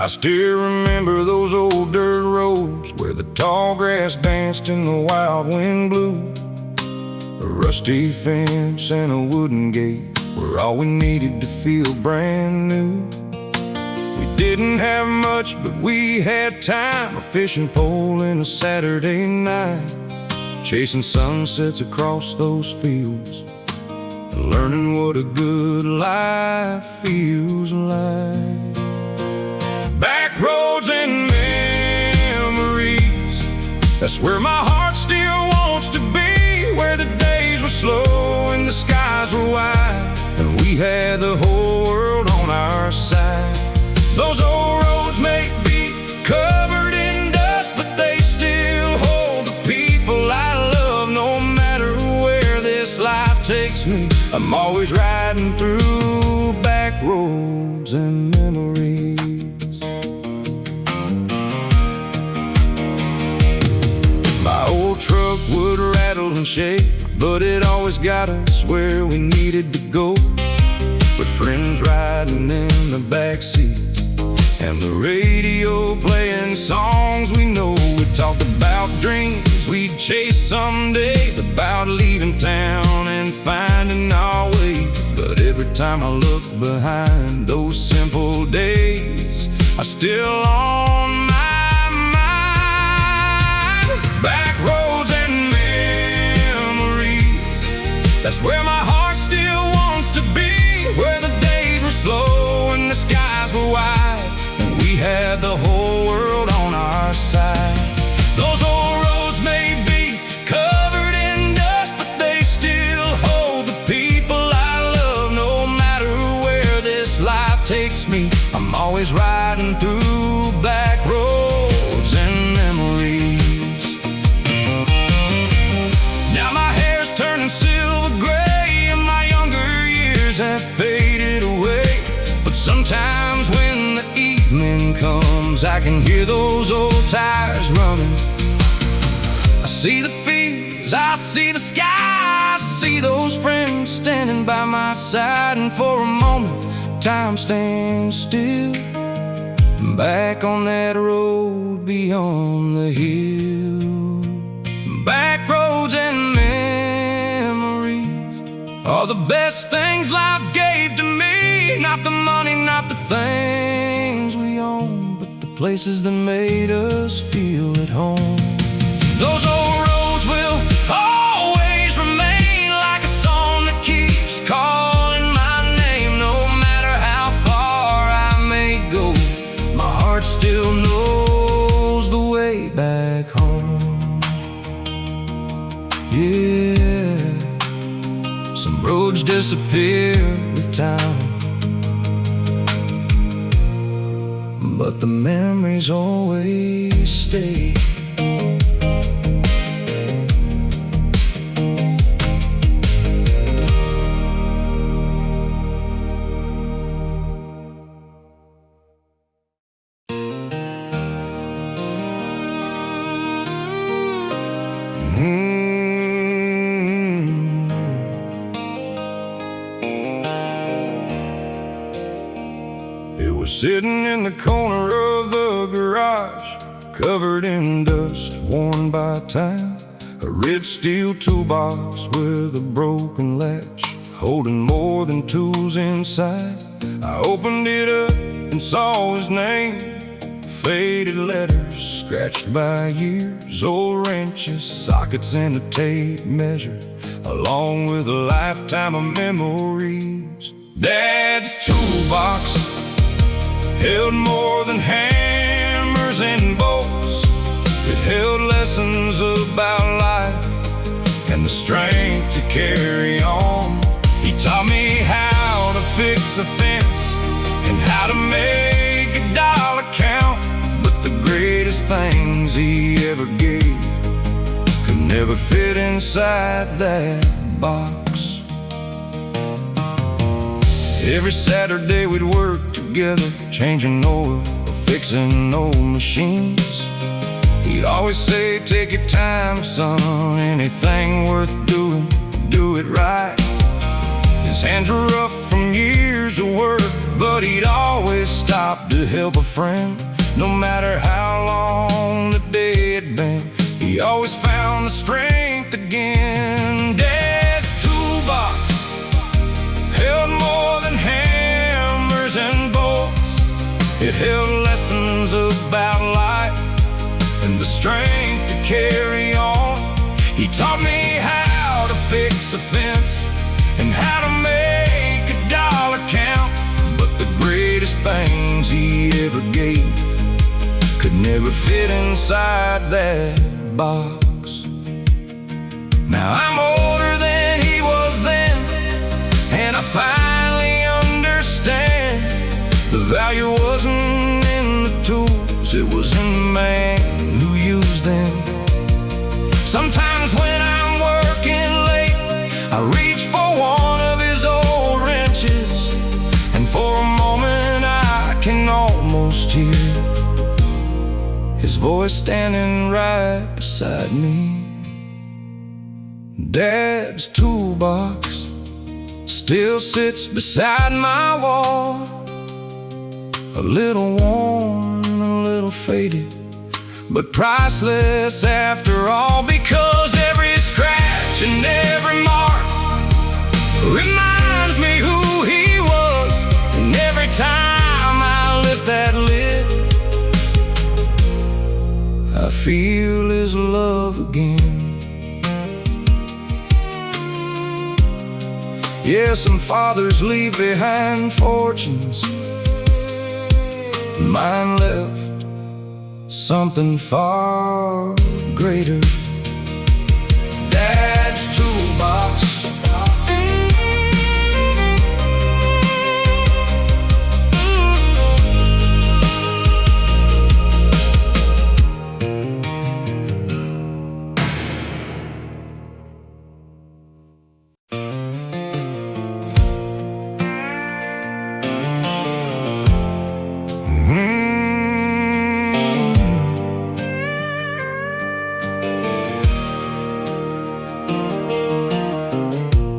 still remember those old dirt roads where the tall grass danced and the wild wind blew. A rusty fence and a wooden gate were all we needed to feel brand new. We didn't have much, but we had time. A fishing pole and a Saturday night, chasing sunsets across those fields, and learning what a good life feels like. Backroads and memories, that's where my heart still wants to be. Where the days were slow and the skies were wide, and we had the whole world on our side. Those old roads may be covered in dust, but they still hold the people I love. No matter where this life takes me, I'm always riding through back roads and memories. My old truck would rattle and shake, but it always got us where we needed to go. With friends riding in the backseat and the radio playing songs we know. We talked about dreams we'd chase someday, about leaving town and finding our way. But every time I look behind those simple days, are still on my mind. Back roads and memories, that's where my heart still wants to be. Where the days were slow and the skies were wide, we had the whole world on our side. Those old roads may be covered in dust, but they still hold the people I love. No matter where this life takes me, I'm always riding through back roads and memories. Now my hair's turning silver gray and my younger years have faded away, but sometimes when the evening comes, I can hear those old tires running. I see the fields, I see the sky, I see those friends standing by my side. And for a moment, time stands still, back on that road beyond the hill. Back roads and memories are the best things life gave to me. Not the money, not the things we own, but the places that made us feel at home. Those old roads will always remain like a song that keeps calling my name. No matter how far I may go, my heart still knows the way back home. Yeah, some roads disappear with time, but the memories always stay. It was sitting in the corner of the garage, covered in dust, worn by time. A red steel toolbox with a broken latch, holding more than tools inside. I opened it up and saw his name, faded letters scratched by years, old wrenches, sockets, and a tape measure, along with a lifetime of memories. Dad's toolbox held more than hammers and bolts. It held lessons about life and the strength to carry on. He taught me how to fix a fence and how to make a dollar count. But the greatest things he ever gave could never fit inside that box. Every Saturday we'd work together, changing oil or fixing old machines. He'd always say, take your time, son, anything worth doing, do it right. His hands were rough from years of work, but he'd always stop to help a friend. No matter how long the day had been, he always found the strength again. Dad's toolbox held more than hammers and bolts. It held lessons about life and the strength to carry on. He taught me how to fix a fence and how to make a dollar count. But the greatest things he ever gave could never fit inside that box. Now I'm older than he was then, and I finally understand the value wasn't in the tools, it was in the man who used them. Sometimes when I'm working late, I reach for one of his old wrenches, and for a moment I can almost hear his voice standing right beside me. Dad's toolbox still sits beside my wall, a little worn, a little faded, but priceless after all, because every scratch and every mark reminds me who he was. And every time I lift that lid, I feel his love again. Yeah, some fathers leave behind fortunes, mine left something far greater. Dad's toolbox.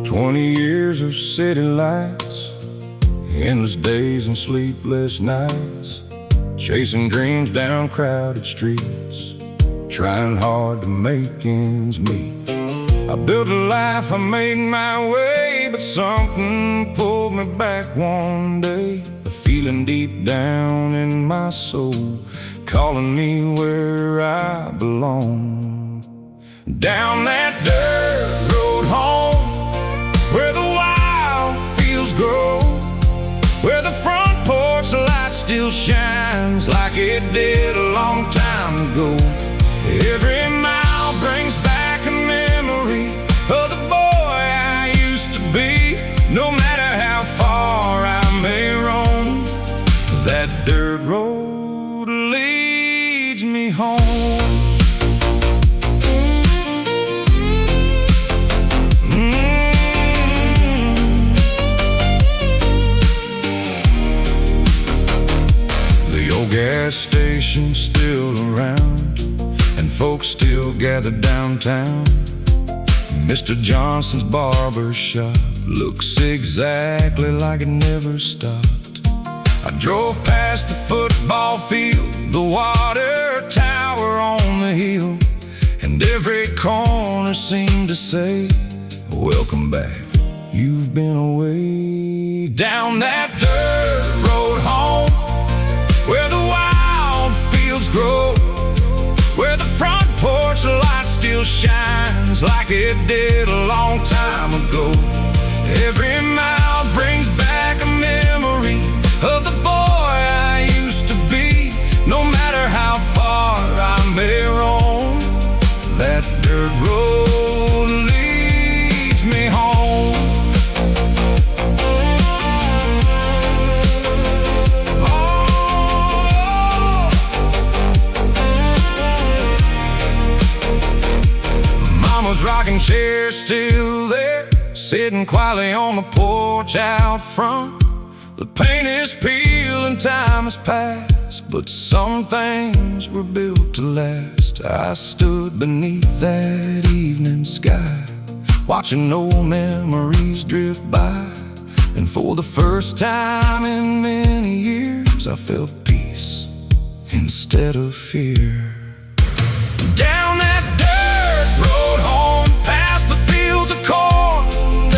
20 years of city lights, endless days and sleepless nights, chasing dreams down crowded streets, trying hard to make ends meet. I built a life, I made my way, but something pulled me back one day. A feeling deep down in my soul, calling me where I belong. Down that dirt road home, where the wild fields grow, where the front porch light still shines like it did a long time ago. Every mile brings back a memory of the boy I used to be. No matter how far I may roam, that dirt road leads me home. Gas station still around, and folks still gather downtown. Mr. Johnson's barber shop looks exactly like it never stopped. I drove past the football field, the water tower on the hill, and every corner seemed to say, welcome back, you've been away. Down that dirt road home, where the wild fields grow, where the front porch light still shines like it did a long time ago. Every mile brings back a memory of the boy I used to be. No matter how far I may roam, that dirt road leads me home. Mama's rocking chair still there, sitting quietly on the porch out front. The paint is peeling, time has passed, but some things were built to last. I stood beneath that evening sky, watching old memories drift by. And for the first time in many years, I felt peace instead of fear. Down that dirt road home, past the fields of corn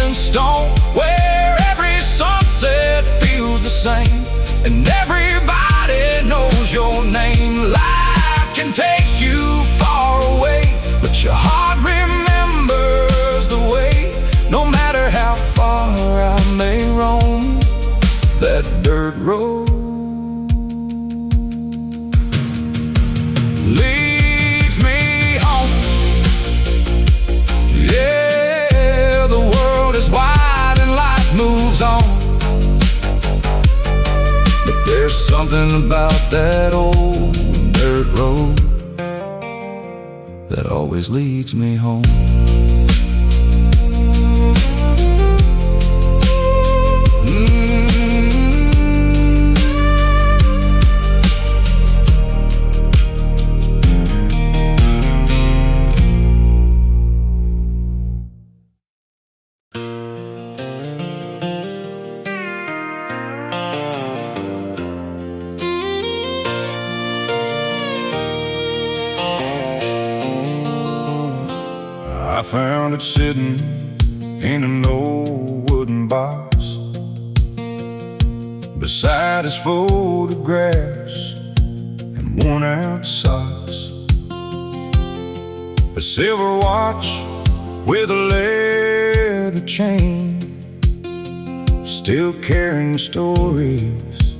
and stone, where every sunset feels the same, and everybody knows your name. Life can take you far away, but your heart remembers the way. No matter how far I may roam that dirt road leads me home. Yeah, the world is wide and life moves on, but there's something about that old dirt road that always leads me home. I found it sitting in an old wooden box beside his photographs and worn-out socks. A silver watch with a leather chain, still carrying stories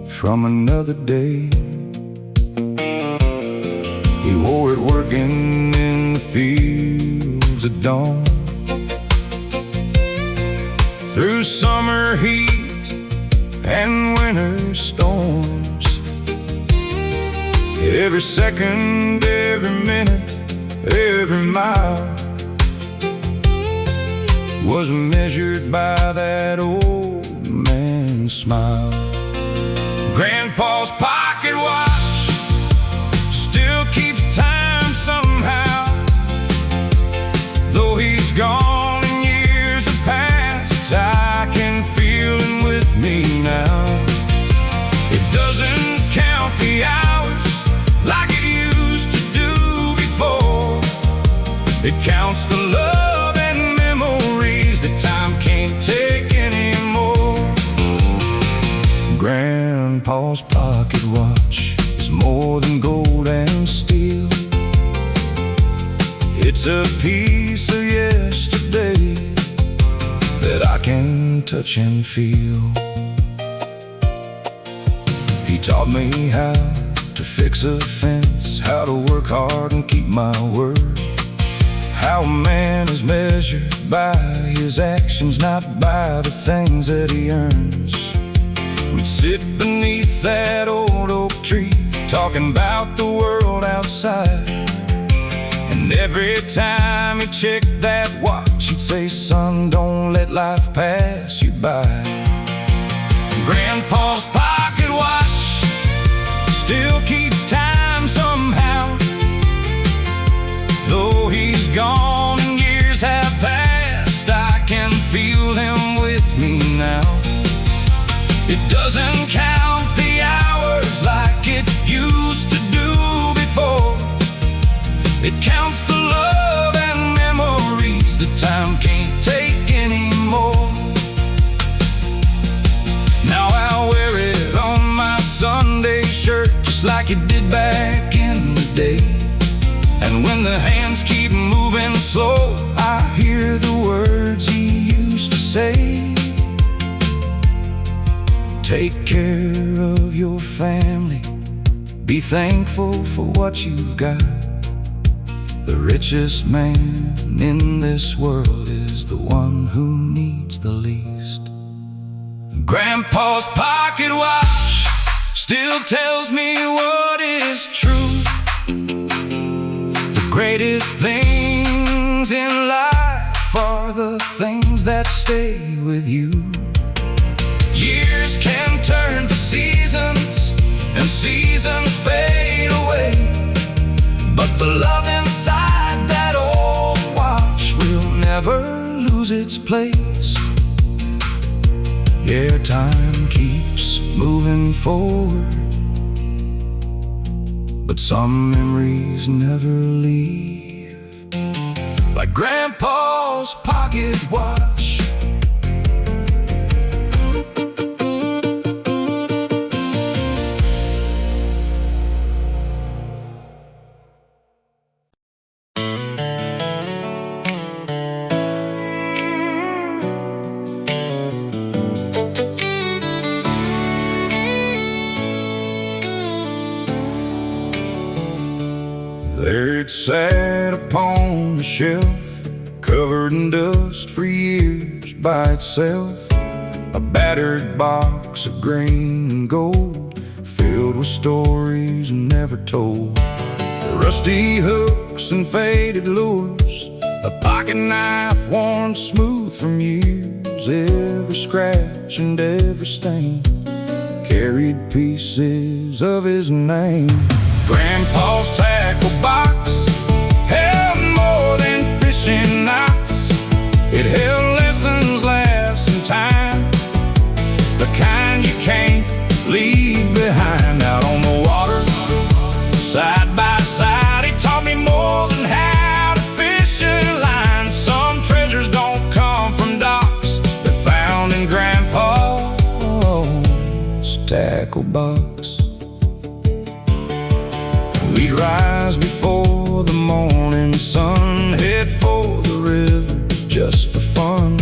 from another day. He wore it working in the fields at dawn, through summer heat and winter storms. Every second, every minute, every mile was measured by that old man's smile. Grandpa's pocket watch still keeps time somehow, though he's gone and years have passed. I can feel him with me now. It doesn't count the hours like it used to do before. It counts the love and memories that time can't take anymore. Grandpa's pocket watch is more than gold and steel. It's a piece of yesterday that I can touch and feel. He taught me how to fix a fence, how to work hard and keep my word, how a man is measured by his actions, not by the things that he earns. We'd sit beneath that old oak tree, talking about the world outside, and every time he checked that watch, he'd say, "Son, don't let life pass you by." Grandpa's pocket watch still keeps time somehow, though he's gone and years have passed. I can feel him with me now. It doesn't count the hours like it used to do before. It counts the love and memories that time can't take anymore. Now I wear it on my Sunday shirt, just like it did back in the day. And when the hands keep moving slow, I hear the words he used to say. Take care of your family, be thankful for what you've got. The richest man in this world is the one who needs the least. Grandpa's pocket watch still tells me what is true. The greatest things in life are the things that stay with you. Years can turn to seasons, and seasons fade away, but the love inside that old watch will never lose its place. Yeah, time keeps moving forward, but some memories never leave. Like Grandpa's pocket watch, there it sat upon the shelf, covered in dust for years by itself. A battered box of green and gold, filled with stories never told. Rusty hooks and faded lures, a pocket knife worn smooth from years. Every scratch and every stain carried pieces of his name. Grandpa's tackle box held more than fishing knots. It held lessons, laughs, and time, the kind you can't leave behind. Out on the water, side by side, he taught me more than how to fish a line. Some treasures don't come from docks, they're found in Grandpa's tackle box. We'd rise before the morning sun, head for the river just for fun.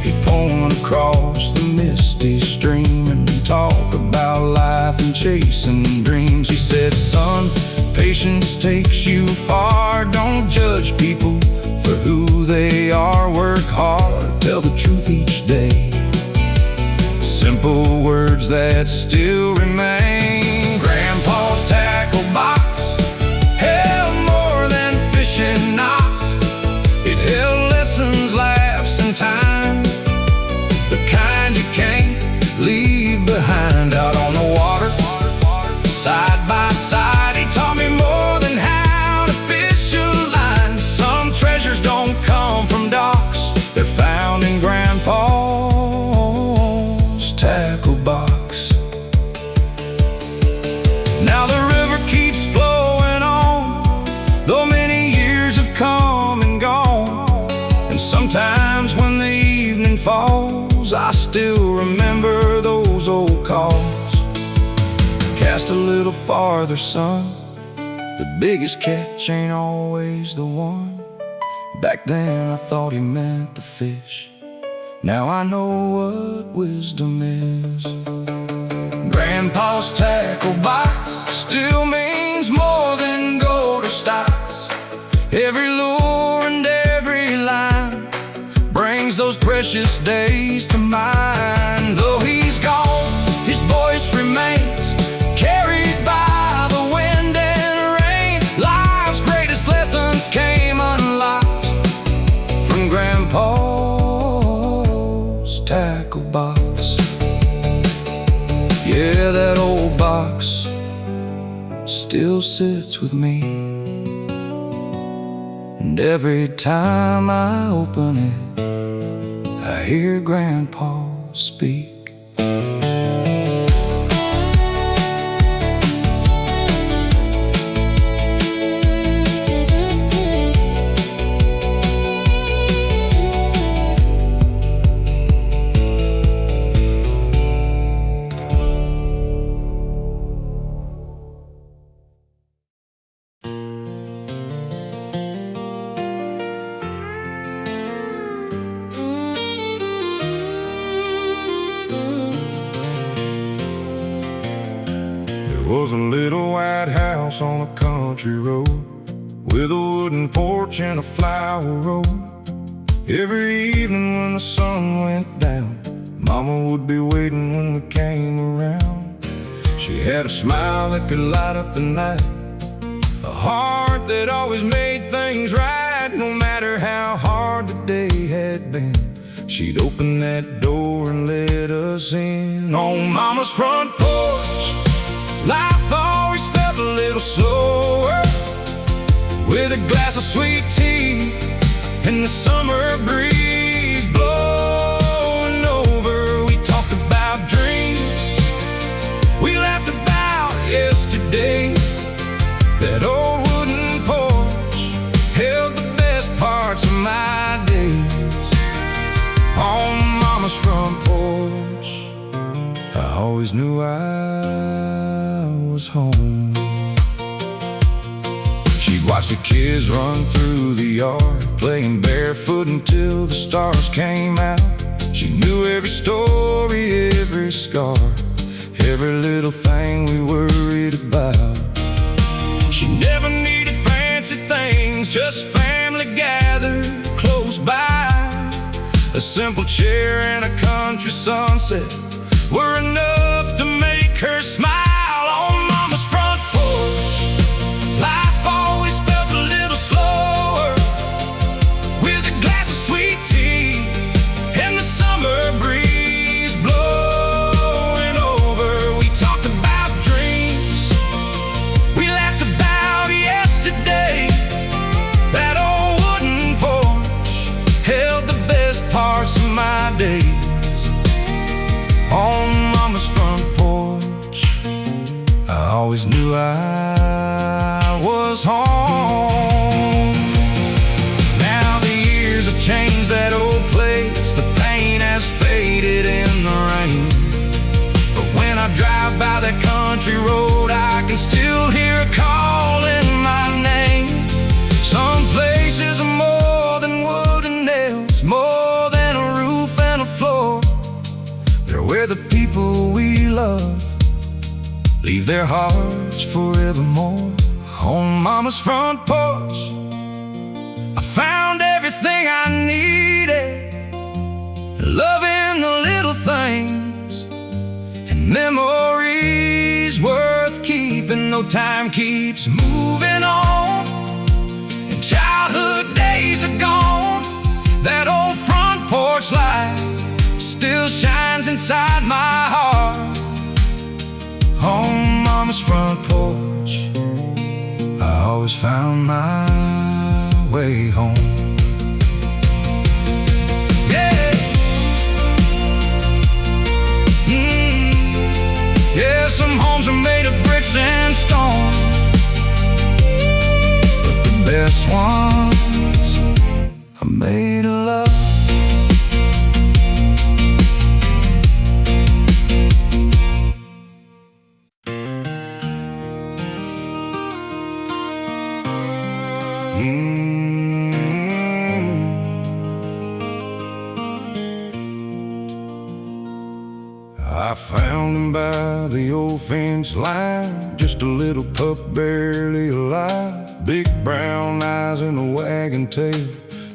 He'd point across the misty stream and talk about life and chasing dreams. He said, son, patience takes you far. Don't judge people for who they are. Work hard, tell the truth each day. Simple words that still remain. Grandpa's tackle box held more than fishing knots. It held lessons, laughs, and time, the kind you can't leave behind. Out on the water, side by side, he taught me more than how to fish a line. Some treasures don't come from docks, they're found in Grandpa's tackle box. Now the river keeps flowing on, though many years have come and gone. And sometimes when the evening falls, I still remember those old calls. Cast a little farther, son, the biggest catch ain't always the one. Back then I thought he meant the fish, now I know what wisdom is. Grandpa's tackle box still means more than gold or stocks. Every lure and every line brings those precious days to mind. Though he's gone, his voice remains, carried by the wind and rain. Life's greatest lessons came unlocked from Grandpa's tackle box. Yeah, that old box still sits with me, and every time I open it, I hear Grandpa speak. There was a little white house on a country road, with a wooden porch and a flower roll. Every evening when the sun went down, Mama would be waiting when we came around. She had a smile that could light up the night, a heart that always made things right. No matter how hard the day had been, she'd open that door and let us in. On Mama's front porch, life always felt a little slower, with a glass of sweet tea and the summer breeze blowing over. We talked about That old wooden porch held the best parts of my days. On Mama's front porch, I always knew I was home. She'd watch the kids run through the yard, playing barefoot until the stars came out. She knew every story, every scar, every little thing we worried about. She never needed fancy things, just family gathered close by. A simple chair and a country sunset were enough to make her smile. On Mama's front porch, life always felt a little slower, with a glass of sweet tea and the summer breeze blowing over. We talked about dreams, we laughed about yesterday. That old wooden porch held the best parts of my days. On Mama's front porch, I always knew I was home. Now the years have changed that old place, the paint has faded in the rain. But when I drive by that country road, I can still hear her calling my name. Some places are more than wood and nails, more than a roof and a floor. They're where the people we love leave their hearts forevermore. On Mama's front porch, I found everything I needed, love in the little things, and memories worth keeping. Though time keeps moving on and childhood days are gone, that old front porch light still shines inside my heart. On Mama's front porch, I always found my way home. Yeah. Yeah, some homes are made of bricks and stone, but the best ones are made of love. I found him by the old fence line, just a little pup barely alive, big brown eyes and a wagging tail,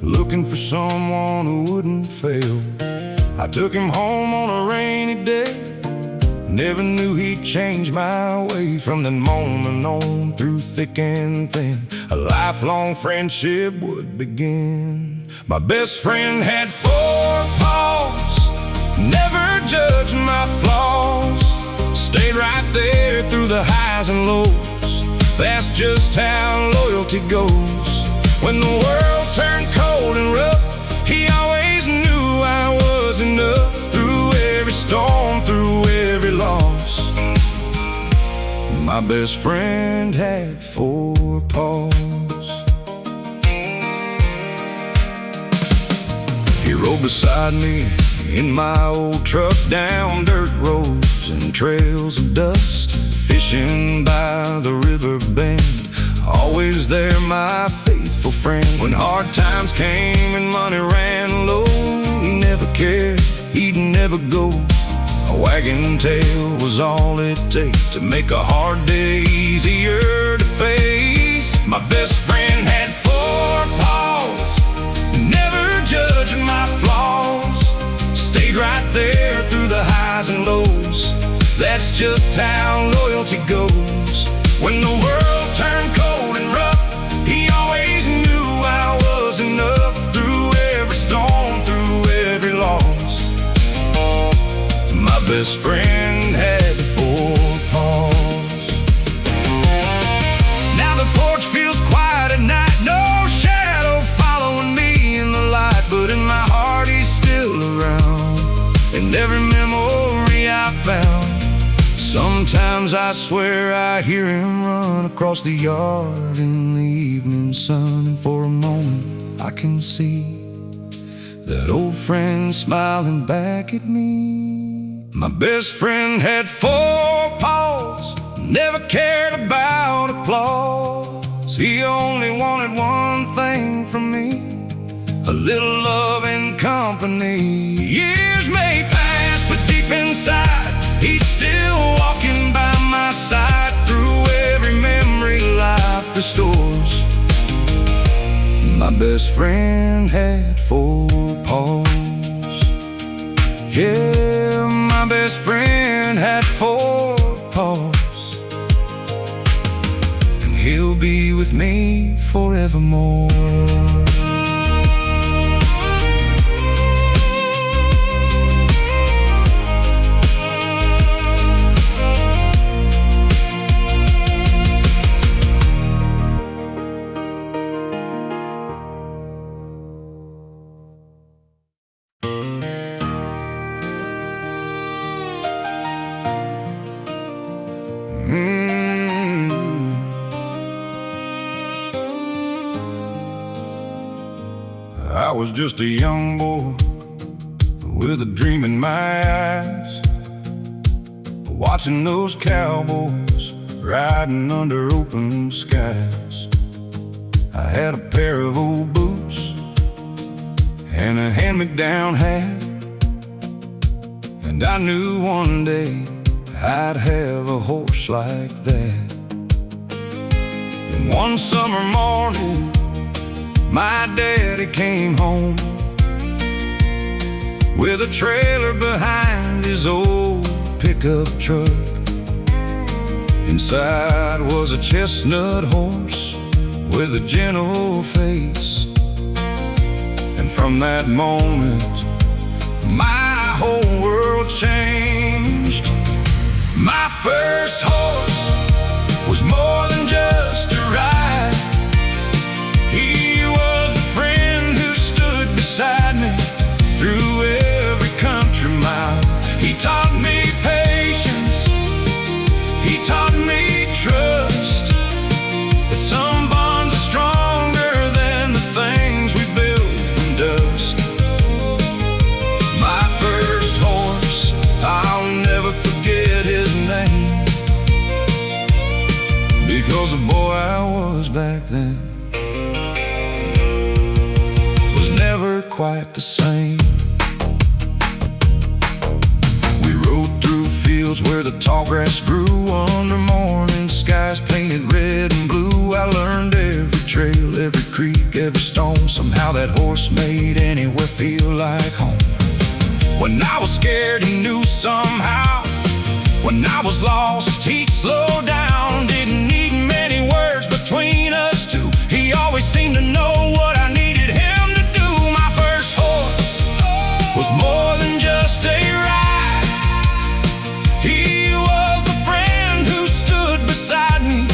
looking for someone who wouldn't fail. I took him home on a rainy day, never knew he'd change my way. From that moment on, through thick and thin, a lifelong friendship would begin. My best friend had 4 paws, never judged my flaws, stayed right there through the highs and lows. That's just how loyalty goes. When the world turned cold and rough, he always knew I was enough. Through every storm, through every loss, my best friend had 4 paws. He rode beside me in my old truck, down dirt roads and trails of dust, fishing by the river bend, always there, my faithful friend. When hard times came and money ran low, he never cared, he'd never go. A wagging tail was all it takes to make a hard day easier to face. My best friend had 4 paws, never judged my flaws, stayed right there through the highs and lows. That's just how loyalty goes. When the world turned cold and rough, he always knew I was enough. Through every storm, through every loss, my best friend had 4 paws. Now the porch feels quiet at night, no shadow following me in the light, but in my heart he's still around. In every memory I found, sometimes Sometimes I swear I hear him run across the yard in the evening sun, and for a moment I can see that old friend smiling back at me. My best friend had 4 paws, never cared about applause. He only wanted one thing from me, a little love and company. Years may pass, but deep inside, he's still walking by my side through every memory life restores. My best friend had 4 paws. Yeah, my best friend had 4 paws, and he'll be with me forevermore. I was just a young boy with a dream in my eyes, watching those cowboys riding under open skies. I had a pair of old boots and a hand-me-down hat, and I knew one day I'd have a horse like that. And one summer morning, my daddy came home with a trailer behind his old pickup truck. Inside was a chestnut horse with a gentle face, and from that moment my whole world changed. My first horse was more than just a ride. He was the friend who stood beside me through every country mile. He taught me patience, he taught me trust, that some bonds are stronger than the things we build from dust. My first horse, I'll never forget his name, because the boy I was back then was never quite the same. We rode through fields where the tall grass grew under morning skies painted red and blue. I learned every trail, every creek, every stone. Somehow that horse made anywhere feel like home. When I was scared, he knew somehow. When I was lost, he'd slow down. Didn't need many words between us two. He always seemed to know what I needed him to do. My first horse was more than just a ride. He was the friend who stood beside me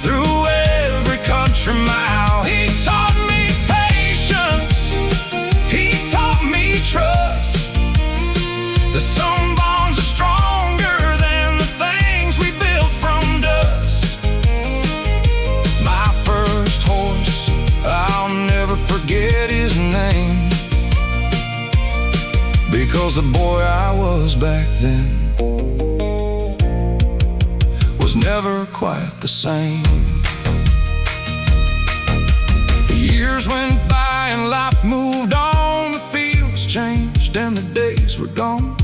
through every country mile. He taught me patience, he taught me trust, that some bonds are stronger than the things we built from dust. My first horse, I'll never forget his name, because the boy I was back then was never quite the same. The years went by and life moved on. The fields changed and the days were gone.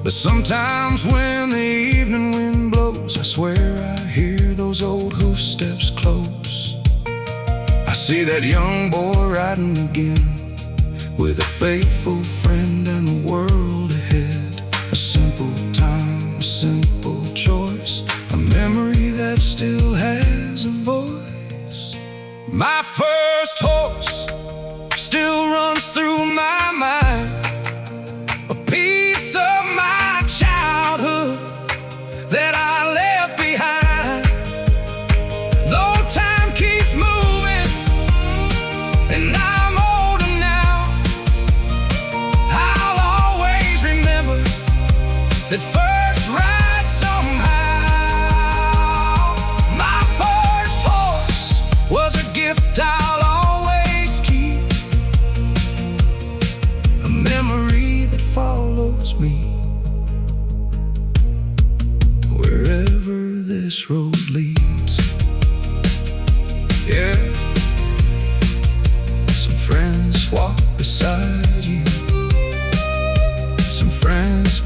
But sometimes when the evening wind blows, I swear I hear those old hoof steps close. I see that young boy riding again, with a faithful friend and the world ahead. A simple time, a simple choice, a memory that still has a voice. My first horse still runs through my mind, a piece of my childhood that I left behind. Though time keeps moving and I'm older now, I'll always remember that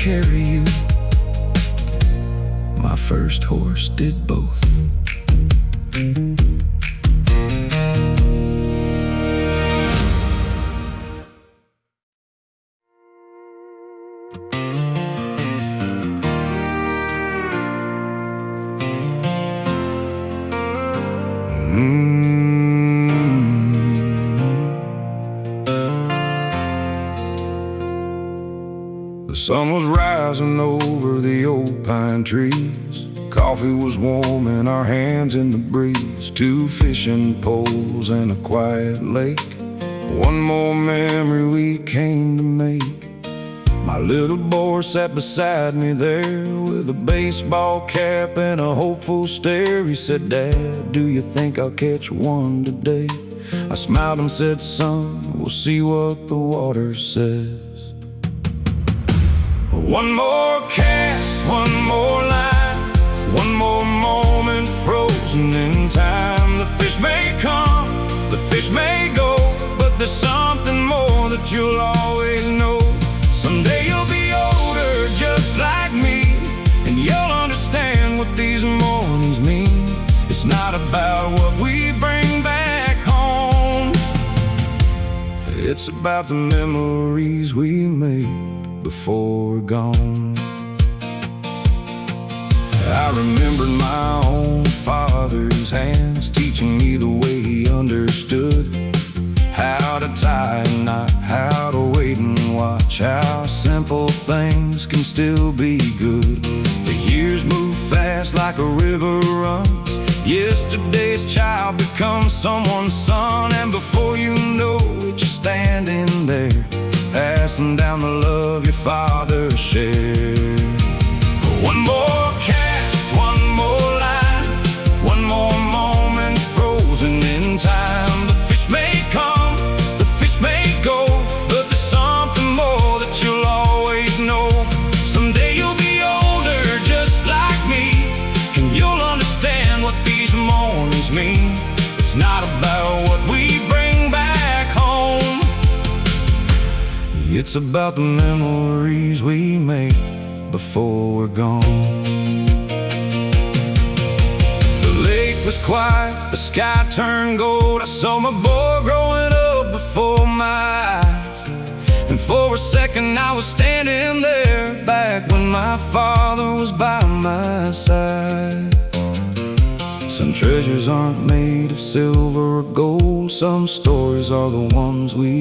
carry you. My first horse did both. The sun was rising over the old pine trees. Coffee was warm in our hands in the breeze. 2 fishing poles and a quiet lake. One more memory we came to make. My little boy sat beside me there with a baseball cap and a hopeful stare. He said, "Dad, do you think I'll catch one today?" I smiled and said, "Son, we'll see what the water says." One more cast, one more line, one more moment frozen in time. The fish may come, the fish may go, but there's something more that you'll always know. Someday you'll be older just like me, and you'll understand what these mornings mean. It's not about what we bring back home. It's about the memories we made before we're gone. I remembered my own father's hands teaching me the way he understood how to tie a knot, how to wait and watch, how simple things can still be good. The years move fast like a river runs. Yesterday's child becomes someone's son, and before you know it, you're standing there, passing down the love your father shared. One more cast, one more line, one more moment frozen in time. The fish may come, the fish may go, but there's something more that you'll always know. Someday you'll be older just like me, and you'll understand what these mornings mean. It's not about what we bring back home. It's about the memories we make before we're gone. The lake was quiet, the sky turned gold. I saw my boy growing up before my eyes, and for a second I was standing there, back when my father was by my side. Some treasures aren't made of silver or gold. Some stories are the ones we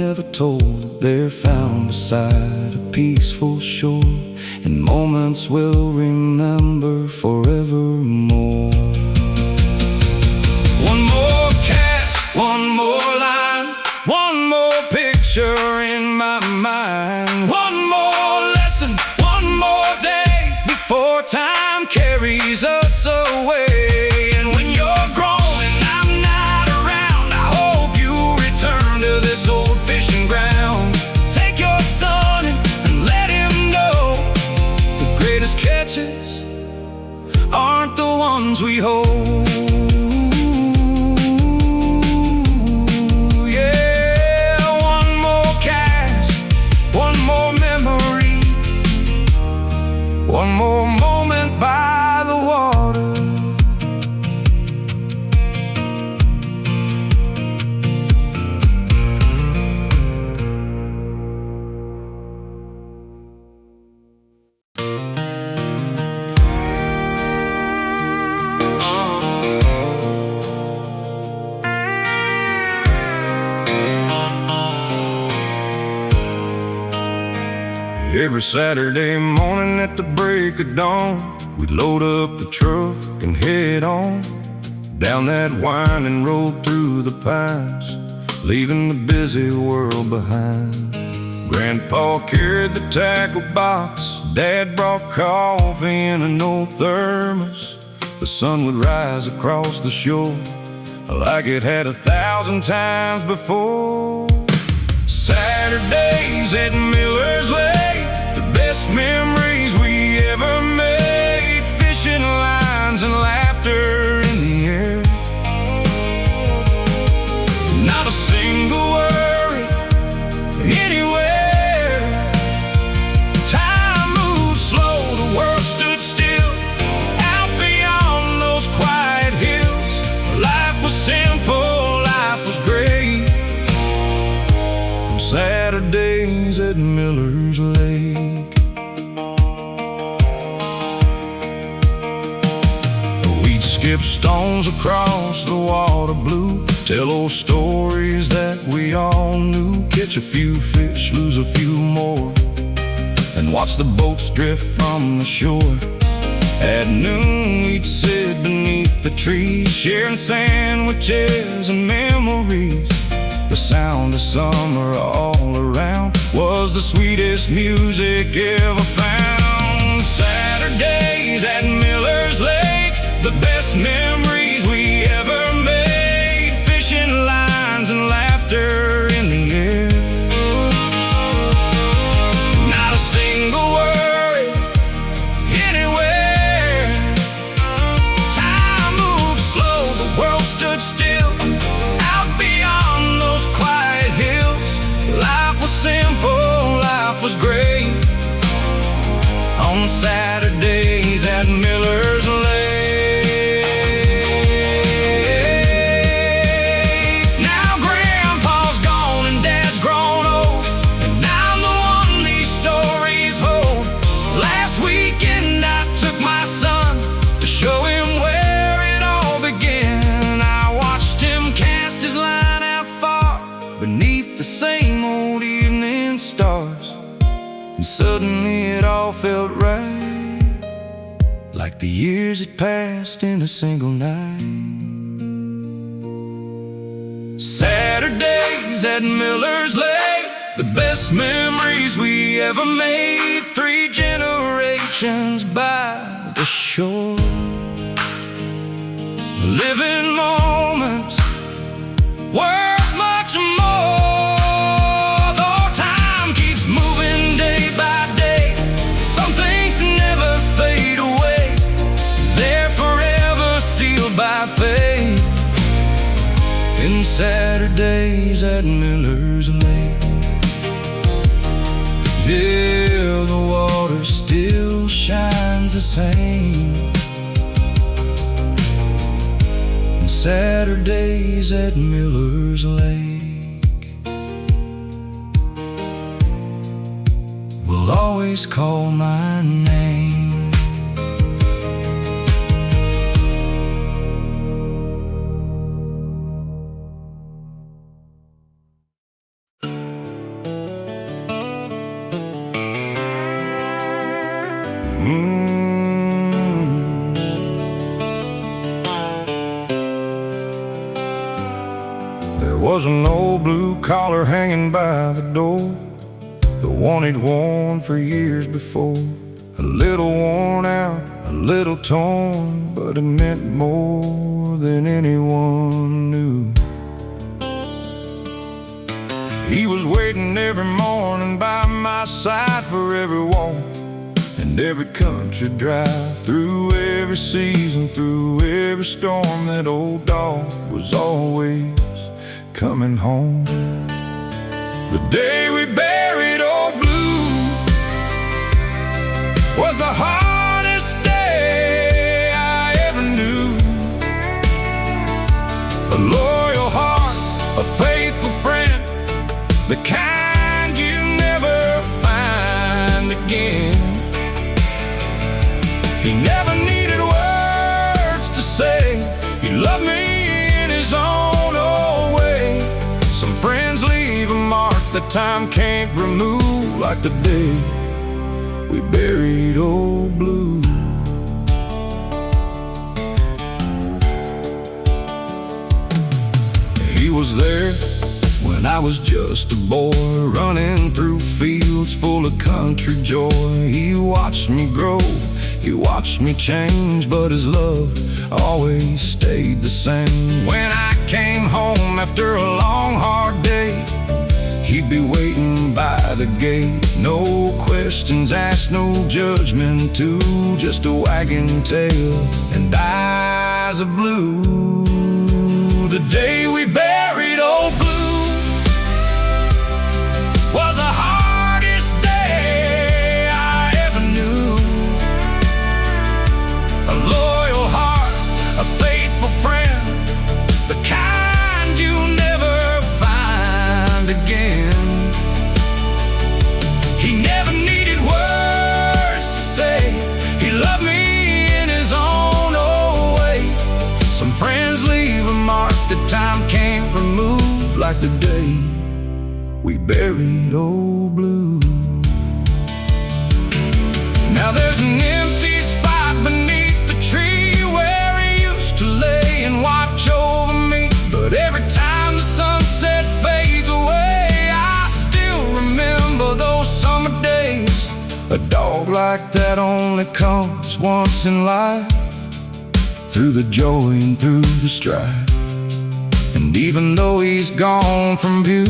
never told. They're found beside a peaceful shore, in moments we'll remember forevermore. One more cast, one more line, one more picture in my mind. One more lesson, one more day before time carries us away. Aren't the ones we hold. Yeah, one more cast, one more memory, one more moment by the water. Every Saturday morning at the break of dawn, we'd load up the truck and head on down that winding road through the pines, leaving the busy world behind. Grandpa carried the tackle box, Dad brought coffee in an old thermos. The sun would rise across the shore like it had 1,000 times before. Saturdays at Miller's Lake, the best memories we ever made. Fishing lines and laughter in the air, not a single worry anywhere. Time stones across the water blue tell old stories that we all knew. Catch a few fish, lose a few more, and watch the boats drift from the shore. At noon we'd sit beneath the trees, sharing sandwiches and memories. The sound of summer all around was the sweetest music ever found. Saturdays at Miller's Lake, the best memories we ever made. Fishing lines and laughter in the air. Not a single worry anywhere. Time moved slow, the world stood still. Out beyond those quiet hills, life was simple, life was great. On Saturdays at Miller's Lake. Now Grandpa's gone and Dad's grown old, and I'm the one these stories hold. Last weekend I took my son to show him where it all began. I watched him cast his line out far beneath the same old evening stars, and suddenly it all felt right, like the years had passed in a single night. Saturdays at Miller's Lake, the best memories we ever made. 3 generations by the shore, living moments worth much more. Though time keeps moving day by day, some things never fade away. They're forever sealed by fate. In Saturdays at Miller's Lake, still the water still shines the same. In Saturdays at Miller's Lake, will always call my name. There was an old blue collar hanging by the door, the one he'd worn for years before. A little worn out, a little torn, but it meant more than anyone knew. He was waiting every morning by my side for every walk and every country drive, through every season, through every storm. That old dog was always coming home. The day we buried old Blue was the hardest day I ever knew. A loyal heart, a faithful friend, the kind you never find again. He never needed words to say he loved me in his own old way. Some friends leave a mark that time can't remove, like the day we buried old Blue. He was there when I was just a boy, running through fields full of country joy. He watched me grow, he watched me change, but his love always stayed the same. When I came home after a long, hard day, he'd be waiting by the gate. No questions asked, no judgment too, just a wagging tail and eyes of blue. The day we buried old Blue was the hardest day I ever knew. A loyal heart, a faithful friend, the kind you never find again. He never needed words to say he loved me in his own old way. like the day we buried old Blue. Now there's an empty spot beneath the tree where he used to lay and watch over me. But every time the sunset fades away, I still remember those summer days. A dog like that only comes once in life, through the joy and through the strife. And even though he's gone from view,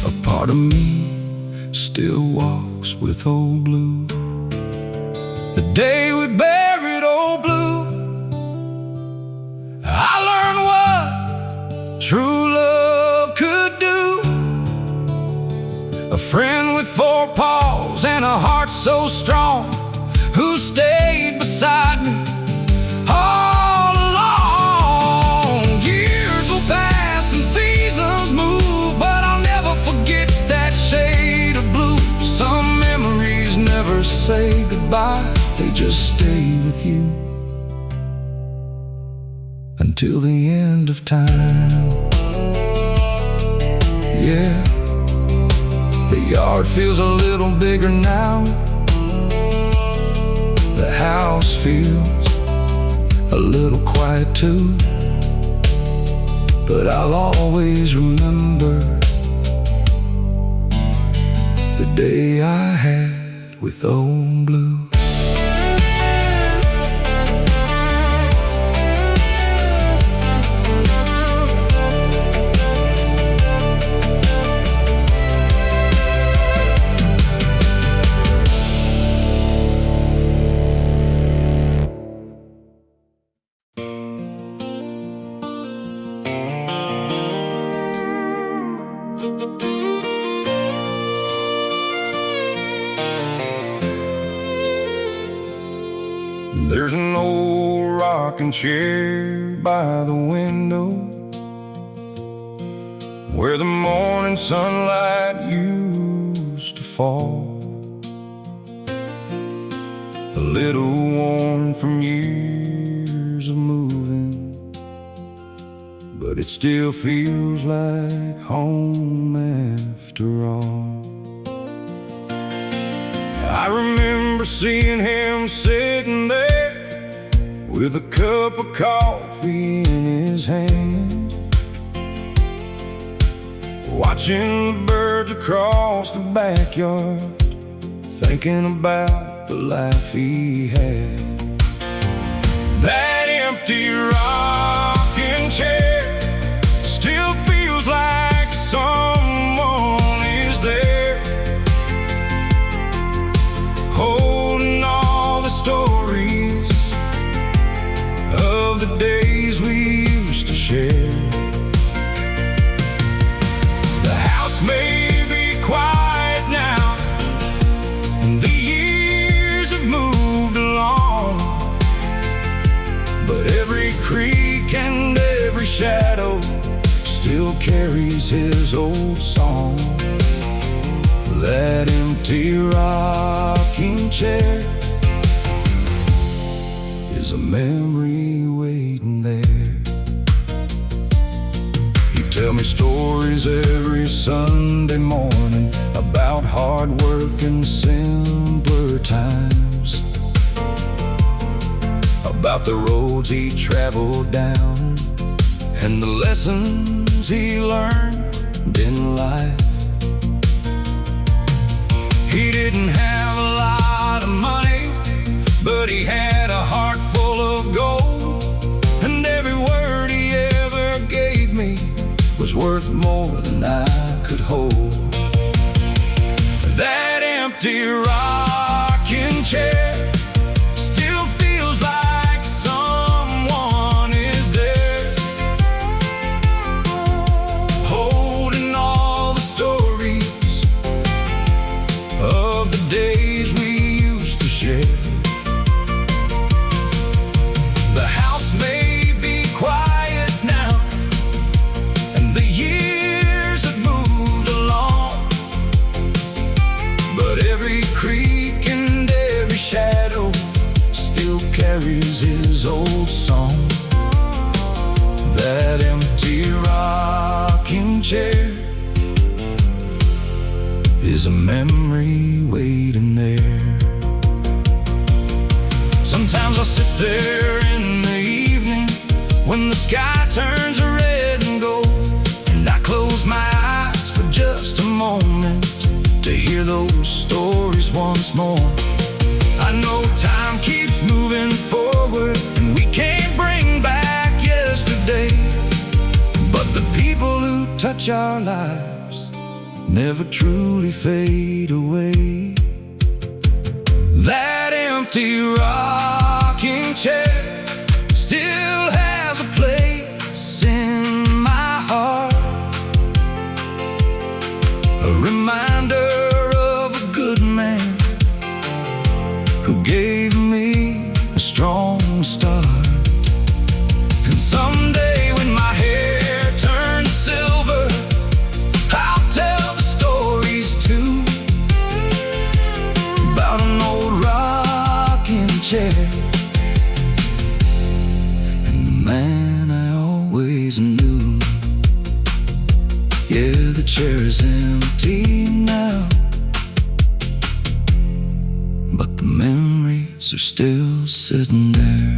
a part of me still walks with old Blue. The day we buried old Blue, I learned what true love could do. A friend with 4 paws and a heart so strong, who stayed beside me all along. Years will pass and seasons move, but I'll never forget that shade of blue. Some memories never say goodbye, they just stay with you until the end of time. Yeah, the yard feels a little bigger now. The house feels a little quiet too, but I'll always remember the day I had with old Blue. There's an old rocking chair by the window where the morning sunlight used to fall, a little worn from years of moving, but it still feels like home after all. I remember seeing him sitting there with a cup of coffee in his hand, watching the birds across the backyard, thinking about the life he had. That empty rocking chair still feels like someone is there, holding all the stories of the days we used to share. The house may be quiet now, and the years have moved along, but every creak and every shadow still carries his old song. That empty rocking chair is a memory waiting there. He'd tell me stories every Sunday morning about hard work and simpler times, about the roads he traveled down and the lessons he learned in life. He didn't have a lot of money, but he had a heart full of gold, and every word he ever gave me was worth more than I could hold. That empty rocking chair still feels like someone is there, holding all the stories of the days we used to share. The house may be quiet now, and the years have is a memory waiting there. Sometimes I'll sit there in the evening when the sky turns red and gold, and I close my eyes for just a moment to hear those stories once more. I know time keeps moving forward and we can't bring back yesterday, but the people who touch our lives never truly fade away. That empty rocking chair still has a place in my heart, a reminder of a good man who gave me a strong start. And someday when my hair turns silver, I'll tell the stories too, about an old rocking chair and the man I always knew. Yeah, the chair is empty now, but the memories are still sitting there.